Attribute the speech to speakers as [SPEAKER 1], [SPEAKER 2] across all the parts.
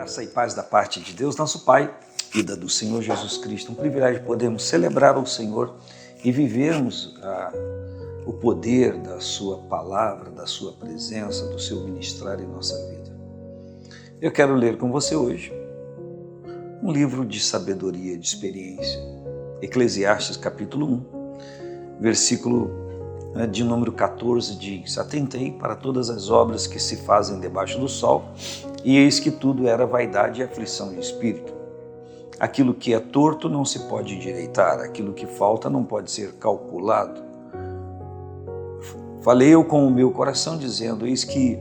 [SPEAKER 1] Graça e paz da parte de Deus, nosso Pai, e da do Senhor Jesus Cristo. Um privilégio podermos celebrar o Senhor e vivermos o poder da sua palavra, da sua presença, do seu ministrar em nossa vida. Eu quero ler com você hoje um livro de sabedoria, de experiência. Eclesiastes capítulo 1, versículo de número 14 diz: Atentei para todas as obras que se fazem debaixo do sol, e eis que tudo era vaidade e aflição de espírito. Aquilo que é torto não se pode endireitar, aquilo que falta não pode ser calculado. Falei eu com o meu coração, dizendo: eis que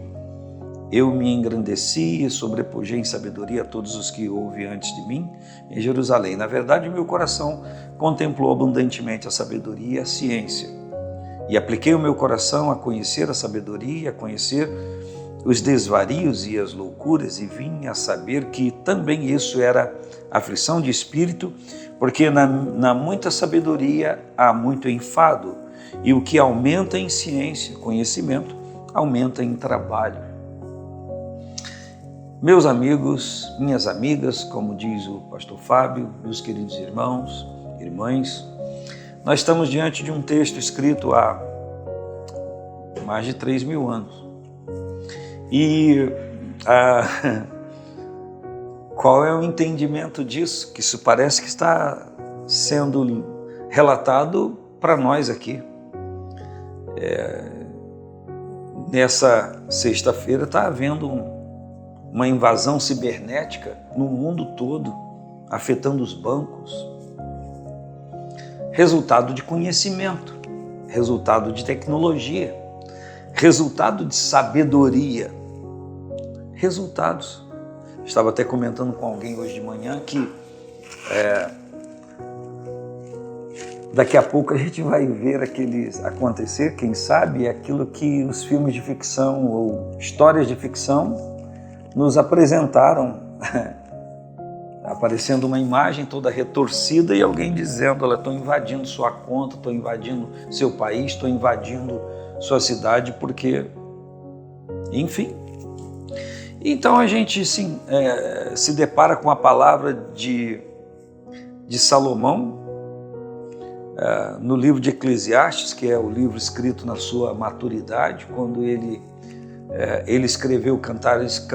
[SPEAKER 1] eu me engrandeci e sobrepujei em sabedoria a todos os que houve antes de mim em Jerusalém. Na verdade, o meu coração contemplou abundantemente a sabedoria e a ciência. E apliquei o meu coração a conhecer a sabedoria e a conhecer os desvarios e as loucuras, e vim a saber que também isso era aflição de espírito, porque na muita sabedoria há muito enfado, e o que aumenta em ciência, conhecimento, aumenta em trabalho. Meus amigos, minhas amigas, como diz o pastor Fábio, meus queridos irmãos, irmãs, nós estamos diante de um texto escrito há mais de 3.000 anos. E qual é o entendimento disso? Que isso parece que está sendo relatado para nós aqui. Nessa sexta-feira está havendo uma invasão cibernética no mundo todo, afetando os bancos. Resultado de conhecimento, resultado de tecnologia, resultado de sabedoria, resultados. Estava até comentando com alguém hoje de manhã que daqui a pouco a gente vai ver acontecer, quem sabe, aquilo que os filmes de ficção ou histórias de ficção nos apresentaram, aparecendo uma imagem toda retorcida e alguém dizendo: olha, estou invadindo sua conta, estou invadindo seu país, estou invadindo sua cidade, porque, enfim. Então a gente se depara com a palavra de Salomão, no livro de Eclesiastes, que é o livro escrito na sua maturidade, quando ele escreveu cantares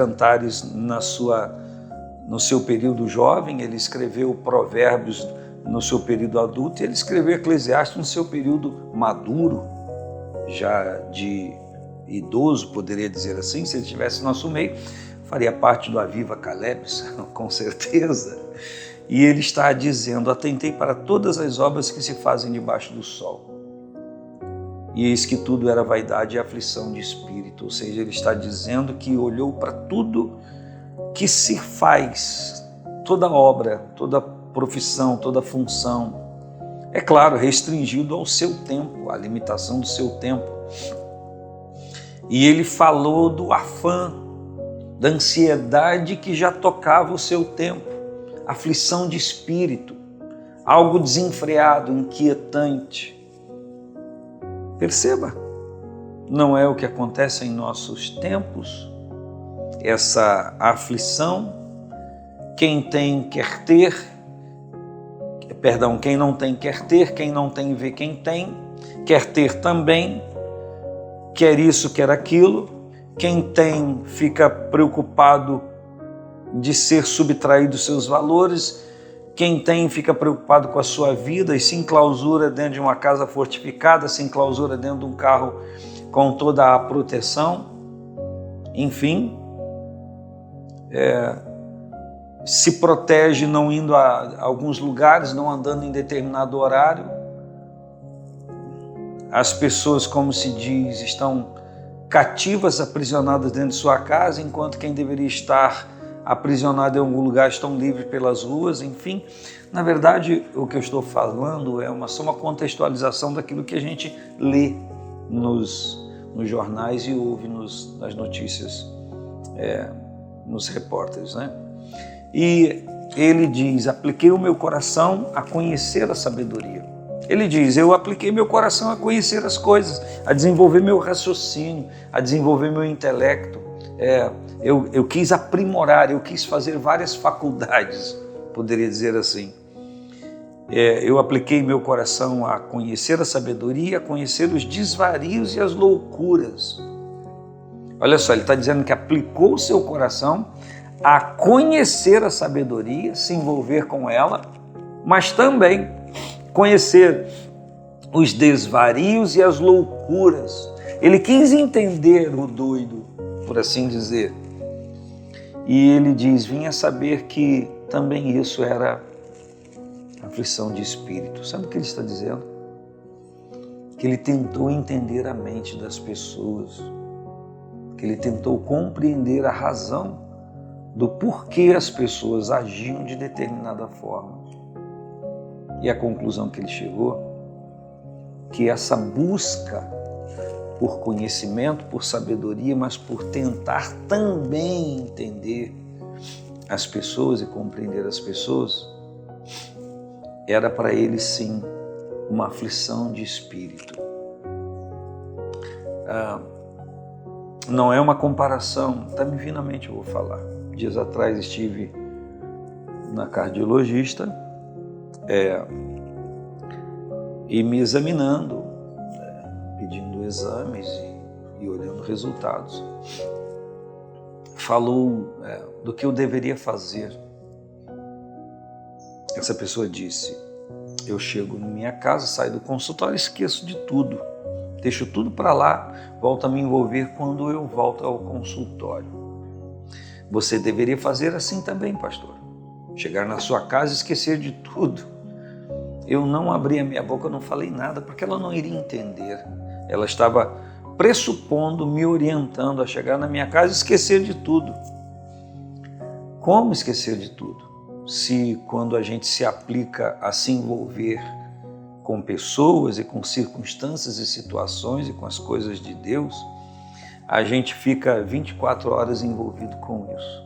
[SPEAKER 1] no seu período jovem, ele escreveu Provérbios no seu período adulto, e ele escreveu Eclesiastes no seu período maduro, já de idoso, poderia dizer assim. Se ele estivesse no nosso meio, faria parte do Aviva Caleb, com certeza. E ele está dizendo: atentei para todas as obras que se fazem debaixo do sol, e eis que tudo era vaidade e aflição de espírito. Ou seja, ele está dizendo que olhou para tudo que se faz, toda obra, toda profissão, toda função, é claro, restringido ao seu tempo, à limitação do seu tempo. E ele falou do afã, da ansiedade que já tocava o seu tempo, aflição de espírito, algo desenfreado, inquietante. Perceba, não é o que acontece em nossos tempos, essa aflição. Quem tem quer ter, quem não tem quer ter, quem não tem vê quem tem, quer ter também, quer isso, quer aquilo. Quem tem fica preocupado de ser subtraído dos seus valores, quem tem fica preocupado com a sua vida e se enclausura dentro de uma casa fortificada, se enclausura dentro de um carro com toda a proteção, enfim, se protege não indo a alguns lugares, não andando em determinado horário. As pessoas, como se diz, estão cativas, aprisionadas dentro de sua casa, enquanto quem deveria estar aprisionado em algum lugar estão livres pelas ruas, enfim. Na verdade, o que eu estou falando é só uma contextualização daquilo que a gente lê nos jornais e ouve nas notícias, nos repórteres, né? E ele diz: apliquei o meu coração a conhecer a sabedoria. Ele diz: eu apliquei meu coração a conhecer as coisas, a desenvolver meu raciocínio, a desenvolver meu intelecto, eu quis aprimorar, eu quis fazer várias faculdades, poderia dizer assim. Eu apliquei meu coração a conhecer a sabedoria, a conhecer os desvarios e as loucuras. Olha só, ele está dizendo que aplicou o seu coração a conhecer a sabedoria, se envolver com ela, mas também conhecer os desvarios e as loucuras. Ele quis entender o doido, por assim dizer. E ele diz, vinha saber que também isso era aflição de espírito. Sabe o que ele está dizendo? Que ele tentou entender a mente das pessoas, que ele tentou compreender a razão do porquê as pessoas agiam de determinada forma. E a conclusão que ele chegou, que essa busca por conhecimento, por sabedoria, mas por tentar também entender as pessoas e compreender as pessoas, era para ele sim uma aflição de espírito. Não é uma comparação, está me vindo à mente, eu vou falar. Dias atrás estive na cardiologista e me examinando, pedindo exames e olhando resultados. Falou do que eu deveria fazer. Essa pessoa disse, eu chego na minha casa, saio do consultório, esqueço de tudo. Deixo tudo para lá, volto a me envolver quando eu volto ao consultório. Você deveria fazer assim também, pastor. Chegar na sua casa e esquecer de tudo. Eu não abri a minha boca, eu não falei nada, porque ela não iria entender. Ela estava pressupondo, me orientando a chegar na minha casa e esquecer de tudo. Como esquecer de tudo? Se quando a gente se aplica a se envolver com pessoas e com circunstâncias e situações e com as coisas de Deus, a gente fica 24 horas envolvido com isso.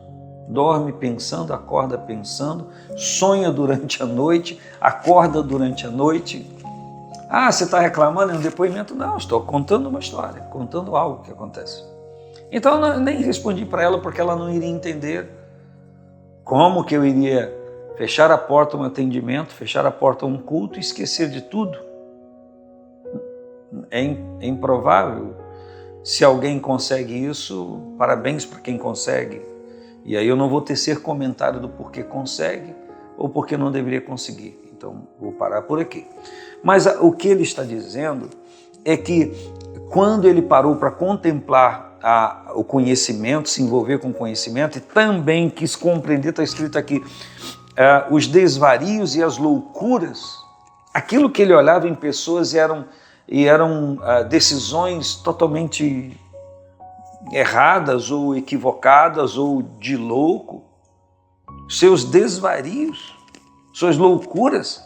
[SPEAKER 1] Dorme pensando, acorda pensando, sonha durante a noite, acorda durante a noite. Você está reclamando em um depoimento? Não, estou contando uma história, contando algo que acontece. Então eu nem respondi para ela porque ela não iria entender. Como que eu iria fechar a porta a um atendimento, fechar a porta a um culto e esquecer de tudo? É improvável. Se alguém consegue isso, parabéns para quem consegue. E aí eu não vou tecer comentário do porquê consegue ou porquê não deveria conseguir. Então vou parar por aqui. Mas o que ele está dizendo é que quando ele parou para contemplar o conhecimento, se envolver com o conhecimento, e também quis compreender, está escrito aqui, os desvarios e as loucuras, aquilo que ele olhava em pessoas eram decisões totalmente erradas ou equivocadas ou de louco, seus desvarios, suas loucuras,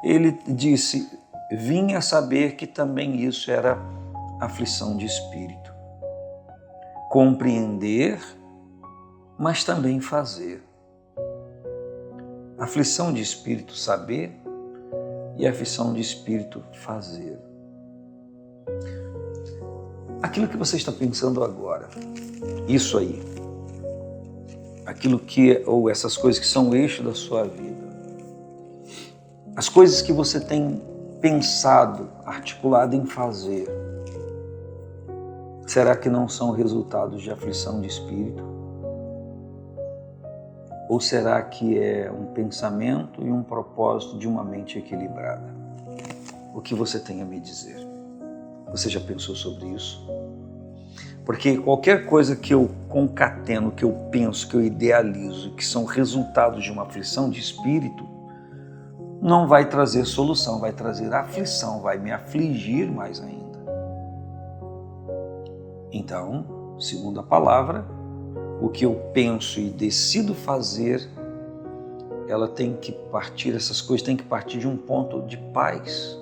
[SPEAKER 1] ele disse, vinha saber que também isso era aflição de espírito. Compreender, mas também fazer. Aflição de espírito, saber, e aflição de espírito, fazer. Aquilo que você está pensando agora, isso aí, aquilo que, ou essas coisas que são o eixo da sua vida, as coisas que você tem pensado, articulado em fazer, será que não são resultados de aflição de espírito? Ou será que é um pensamento e um propósito de uma mente equilibrada? O que você tem a me dizer? Você já pensou sobre isso? Porque qualquer coisa que eu concateno, que eu penso, que eu idealizo, que são resultados de uma aflição de espírito, não vai trazer solução, vai trazer aflição, vai me afligir mais ainda. Então, segundo a palavra, o que eu penso e decido fazer, ela tem que partir, essas coisas têm que partir de um ponto de paz,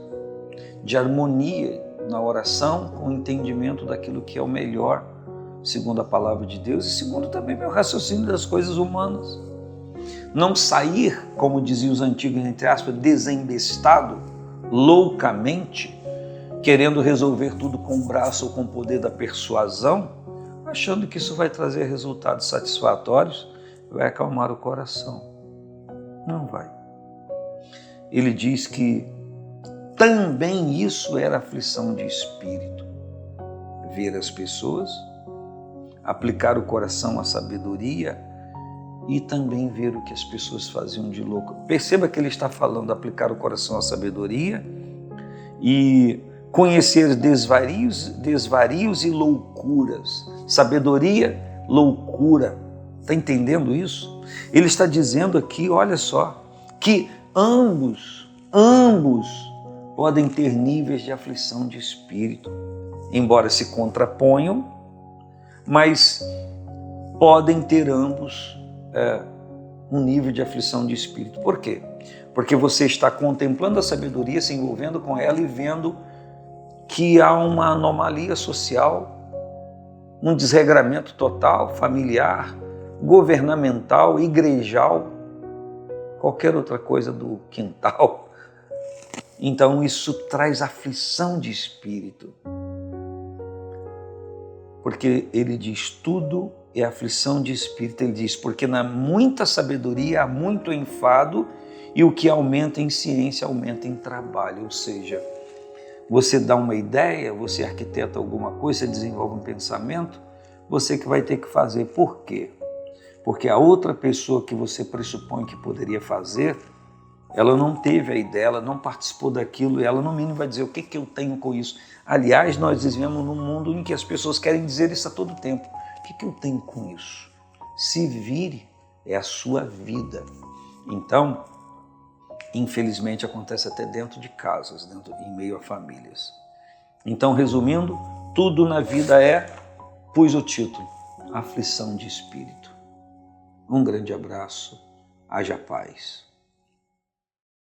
[SPEAKER 1] de harmonia na oração, com o entendimento daquilo que é o melhor, segundo a palavra de Deus, e segundo também meu raciocínio das coisas humanas. Não sair, como diziam os antigos, entre aspas, desembestado, loucamente, querendo resolver tudo com o braço ou com o poder da persuasão, achando que isso vai trazer resultados satisfatórios, vai acalmar o coração. Não vai. Ele diz que também isso era aflição de espírito. Ver as pessoas, aplicar o coração à sabedoria e também ver o que as pessoas faziam de louco. Perceba que ele está falando aplicar o coração à sabedoria e conhecer desvarios e loucuras. Sabedoria, loucura. Está entendendo isso? Ele está dizendo aqui, olha só, que ambos podem ter níveis de aflição de espírito, embora se contraponham, mas podem ter ambos um nível de aflição de espírito. Por quê? Porque você está contemplando a sabedoria, se envolvendo com ela e vendo que há uma anomalia social, um desregramento total, familiar, governamental, igrejal, qualquer outra coisa do quintal. Então isso traz aflição de espírito. Porque ele diz, tudo é aflição de espírito. Ele diz, porque na muita sabedoria há muito enfado e o que aumenta em ciência aumenta em trabalho. Ou seja, você dá uma ideia, você arquiteta alguma coisa, você desenvolve um pensamento, você que vai ter que fazer. Por quê? Porque a outra pessoa que você pressupõe que poderia fazer, ela não teve a ideia, ela não participou daquilo, e ela no mínimo vai dizer o que eu tenho com isso. Aliás, nós vivemos num mundo em que as pessoas querem dizer isso a todo tempo. O que eu tenho com isso? Se vire, é a sua vida. Então, infelizmente acontece até dentro de casas, em meio a famílias. Então, resumindo, tudo na vida pus o título, aflição de espírito. Um grande abraço, haja paz.